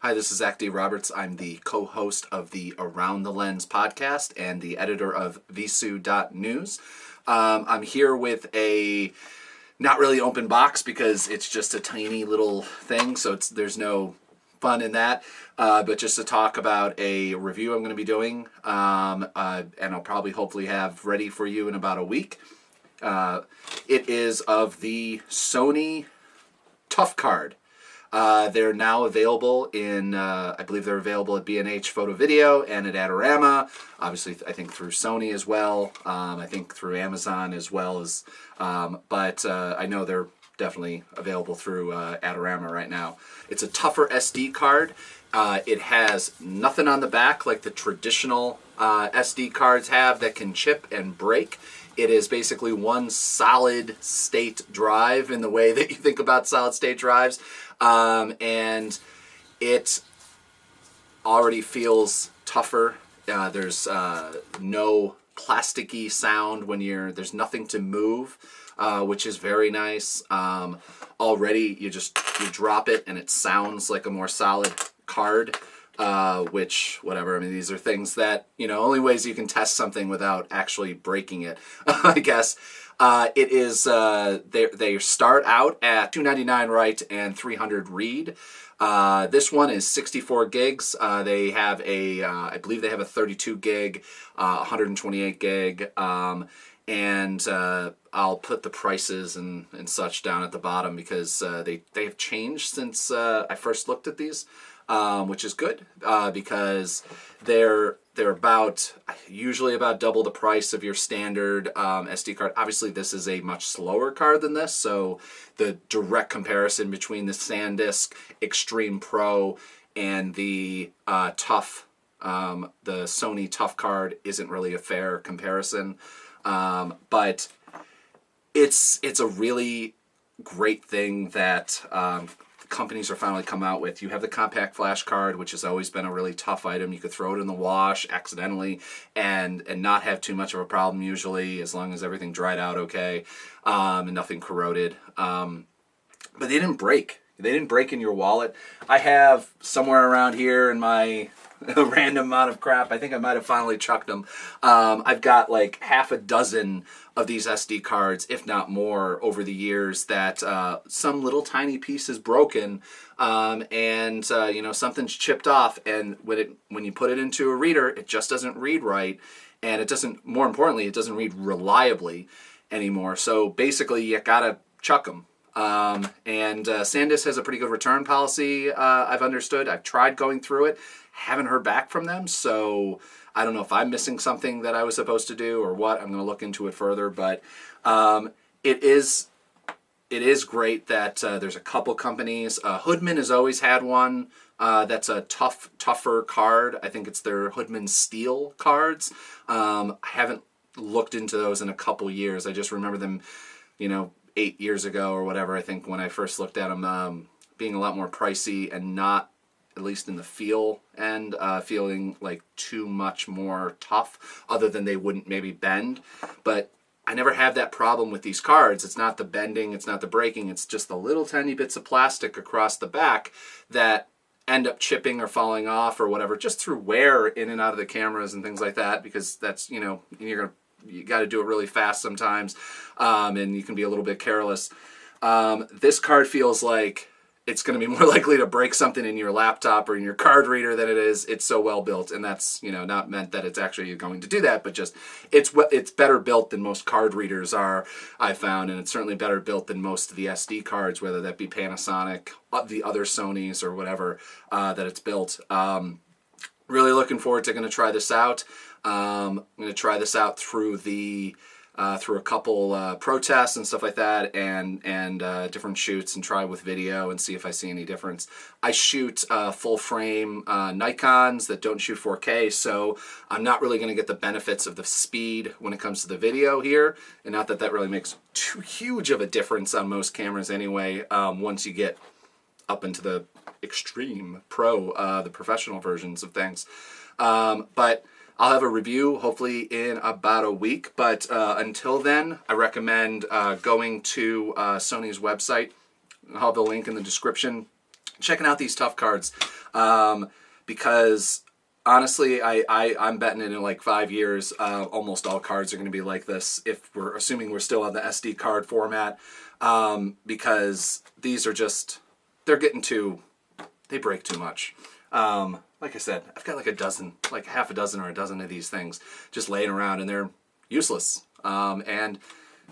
Hi, this is Zach D. Roberts. I'm the co-host of the Around the Lens podcast and the editor of Visu.news. I'm here with a not really open box because it's just a tiny little thing, so there's no fun in that, but just to talk about a review I'm going to be doing, and I'll probably hopefully have ready for you in about a week. It is of the Sony Tough Card. They're now available in, I believe they're available at B&H Photo Video and at Adorama, obviously I think through Sony as well, I think through Amazon as well as, but I know they're definitely available through Adorama right now. It's a tougher SD card. It has nothing on the back like the traditional SD cards have that can chip and break. It is basically one solid state drive in the way that you think about solid state drives. And it already feels tougher. There's no plasticky sound when there's nothing to move, which is very nice. Already you drop it and it sounds like a more solid card, which, whatever, I mean, these are things that, only ways you can test something without actually breaking it, I guess. It is, they start out at $299 write and $300 read. This one is 64 gigs. They have I believe they have a 32 gig, 128 gig, and I'll put the prices and such down at the bottom because they have changed since I first looked at these, which is good because they're usually about double the price of your standard SD card. Obviously, this is a much slower card than this, so the direct comparison between the SanDisk Extreme Pro and the Sony Tough Card isn't really a fair comparison. But it's a really great thing that companies are finally come out with. You have the compact flash card, which has always been a really tough item. You could throw it in the wash accidentally and not have too much of a problem usually, as long as everything dried out okay, and nothing corroded. But they didn't break. They didn't break in your wallet. I have somewhere around here in my random amount of crap, I think I might have finally chucked them. I've got like half a dozen of these SD cards, if not more, over the years that some little tiny piece is broken, and something's chipped off, and when you put it into a reader, it just doesn't read right, and it doesn't. More importantly, it doesn't read reliably anymore. So basically, you gotta chuck them. And SanDisk has a pretty good return policy, I've understood. I've tried going through it, haven't heard back from them, so I don't know if I'm missing something that I was supposed to do or what. I'm going to look into it further, but it is great that there's a couple companies. Hoodman has always had one that's a tougher card. I think it's their Hoodman Steel cards. I haven't looked into those in a couple years. I just remember them, 8 years ago or whatever, I think, when I first looked at them, being a lot more pricey and not, at least in the feel and feeling like too much more tough, other than they wouldn't maybe bend. But I never have that problem with these cards. It's not the bending, it's not the breaking, it's just the little tiny bits of plastic across the back that end up chipping or falling off or whatever, just through wear in and out of the cameras and things like that, because that's, you got to do it really fast sometimes, and you can be a little bit careless. This card feels like it's going to be more likely to break something in your laptop or in your card reader than it is. It's so well built, and that's not meant that it's actually going to do that, but just it's better built than most card readers are, I found, and it's certainly better built than most of the SD cards, whether that be Panasonic, the other Sonys, or whatever that it's built. Really looking forward to going to try this out. I'm going to try this out through a couple protests and stuff like that, and different shoots, and try with video and see if I see any difference. I shoot full frame Nikons that don't shoot 4K, so I'm not really going to get the benefits of the speed when it comes to the video here, and not that really makes too huge of a difference on most cameras anyway, once you get up into the Extreme Pro, the professional versions of things. But I'll have a review hopefully in about a week, but until then, I recommend going to Sony's website. I'll have the link in the description. Checking out these tough cards. Because honestly, I'm betting in like 5 years, almost all cards are going to be like this, if we're assuming we're still on the SD card format, because these are just, they break too much. Like I said, I've got like a dozen, like half a dozen or a dozen of these things just laying around, and they're useless. And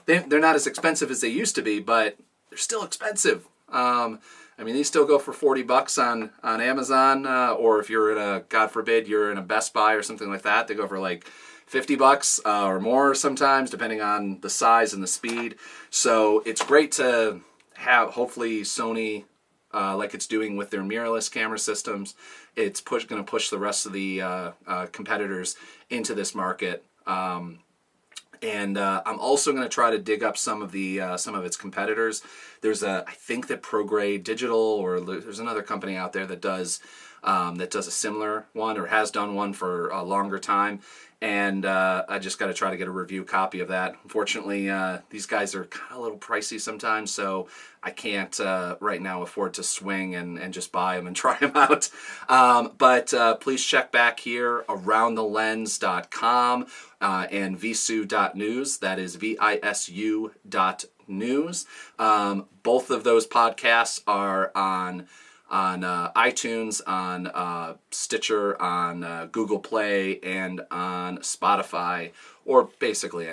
they're not as expensive as they used to be, but they're still expensive. I mean, these still go for $40 on Amazon, or if you're in a, God forbid, you're in a Best Buy or something like that, they go for like $50 or more sometimes, depending on the size and the speed. So it's great to have, hopefully, Sony, like it's doing with their mirrorless camera systems, it's going to push the rest of the competitors into this market. And I'm also going to try to dig up some of its competitors. There's I think that ProGrade Digital, or there's another company out there that does a similar one, or has done one for a longer time. And I just got to try to get a review copy of that. Unfortunately, these guys are kind of a little pricey sometimes, so I can't right now afford to swing and just buy them and try them out. But please check back here, aroundthelens.com and visu.news. That is visu.news. Both of those podcasts are on iTunes, on Stitcher, on Google Play, and on Spotify, or basically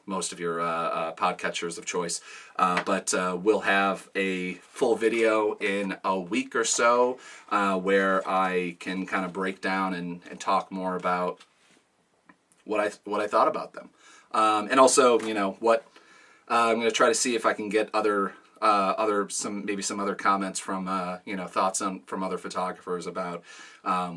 most of your podcatchers of choice. But we'll have a full video in a week or so where I can kind of break down and talk more about what I thought about them, and also what I'm going to try to see if I can get some other comments from thoughts from other photographers about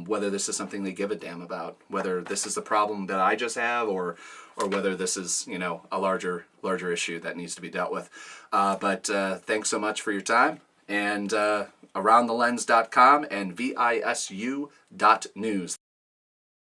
whether this is something they give a damn about, whether this is the problem that I just have, or whether this is a larger issue that needs to be dealt with. But thanks so much for your time, and aroundthelens.com and visu.news.